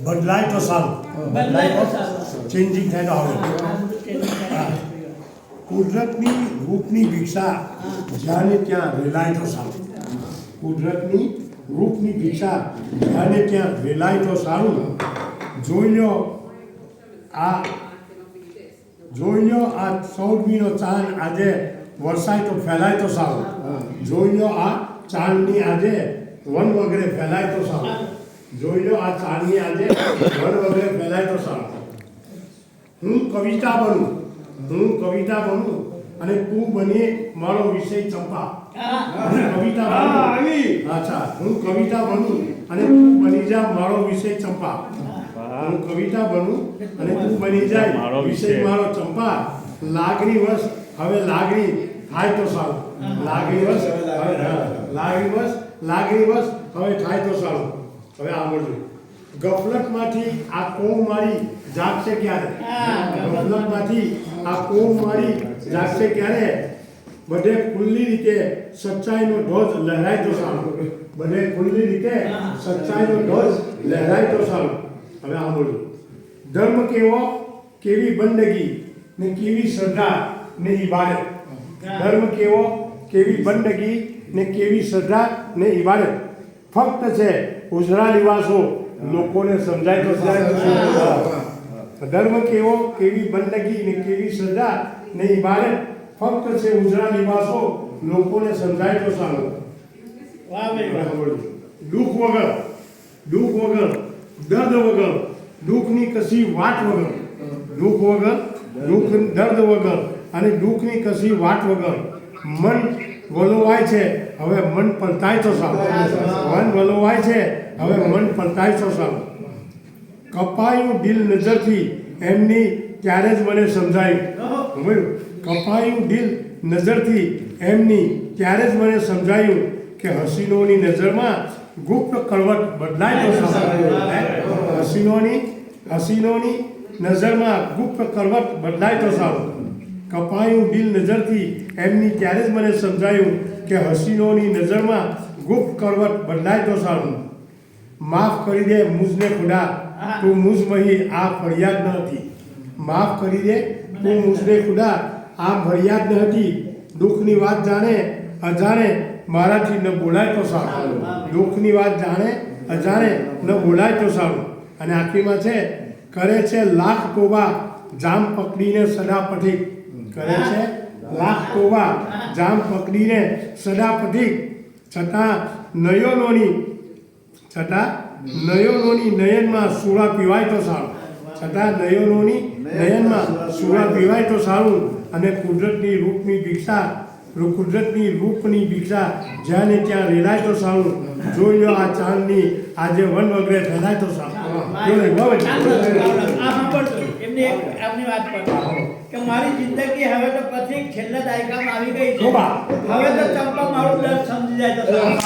બદલાય તો સારું, ચેન્જિંગ થાય તો આવે. કુદરતની રૂપની ભિક્ષા જ્યાં ને ત્યાં રેલાય તો સારું. કુદરતની રૂપની ભિક્ષા જ્યાં ને ત્યાં રેલાય તો સારું. જોઈ લો આ 14મીનો ચાંદ આજે વરસાય તો ફેલાય તો સારું. જોઈ લો આ ચાંદની આજે વન વગેરે ફેલાય તો સારું. જોઈ લો આ ચાંદની આજે વન વગેરે ફેલાય તો સારું. હું કવિતા બનું અને તું બને મારો વિષય ચંપા. હું કવિતા બનું અને તું બની જા મારો વિષય ચંપા. હું કવિતા બનું અને તું બની જાય વિષય મારો ચંપા. લાગણી વશ હવે લાગણી થાય તો સારું. લાગણી વશ હવે થાય તો સારું. હવે સાંભળજો. ગફલતમાંથી આ કોમ મારી જાગશે ક્યારે? ગફલતમાંથી આ કોમ મારી જાગશે ક્યારે? બધે ખુલ્લી રીતે સચ્ચાઈનો ધ્વજ લહેરાય તો સારું. બધે ખુલ્લી રીતે સચ્ચાઈનો ધ્વજ લહેરાય તો સારું. હવે સાંભળજો. ધર્મ કેવી બંદગી ને કેવી શ્રદ્ધા ને ઇબાદત. ધર્મ કેવી બંદગી ને કેવી શ્રદ્ધા ને ઇબાદત. ફક્ત છે ઉજળા લિવાસો લોકોને સમજાય તો સારું. ધર્મ કેવી બંદગી ને કેવી શ્રદ્ધા ને ઇબાદત. ફક્ત છે ઉજળા લિવાસો લોકોને સમજાય તો સારું. દુઃખ વગર દર્દ વગર દુઃખની કશી વાત વગર દર્દ વગર અને દુઃખની કશી વાત વગર મન વલોવાય છે હવે મન પલટાય તો સારું. મન વલોવાય છે હવે મન પલટાય તો સારું. કપાયું દિલ નજરથી એમની ત્યારે જ મને સમજાયું. કપાયું દિલ નજરથી એમની ત્યારે જ મને સમજાયું કે હસીનોની નજરમાં ગુપ્ત કળવટ બદલાય તો સારું. હસીનોની નજરમાં ગુપ્ત કળવટ બદલાય તો સારું. કપાયું દિલ નજરથી એમની ત્યારે જ મને સમજાયું કે હસીનોની નજરમાં ગુપ્ત કળવટ બદલાય તો સારું. માફ કરી દે મુझને ખુદા તું મુझ મહી આ ફરિયાદ ન હતી. માફ કરી દે તું મુझને ખુદા આ ફરિયાદ ન હતી. દુઃખની વાત જાણે અજાણે મારાથી ન બોલાય તો સારું. દુઃખની વાત જાણે અજાણે ન બોલાય તો સારું. અને આખરીમાં છે કરે છે લાખ તોબા જામ પકડીને સદા પઠીક. કરે છે લાખ તોબા જામ પકડીને સદા પઠીક. છતાં નયનોની નયનમાં સુરા પીવાય તો સારું. છતાં નયનોની નયનમાં સુરા પીવાય તો સારું. અને કુદરતની રૂપની ભિક્ષા જ્યાં ને ત્યાં રેલાય તો સારું. જોઈ લો આ ચાંદની આજે વન વગેરે ફેલાય તો સારું. આપની વાત પર કે મારી જિંદગી હવે તો પછી છેલ્લા દાયકામાં આવી ગઈ છે. હવે તો ચંપા મારું દર્દ સમજી જાય તો સારું.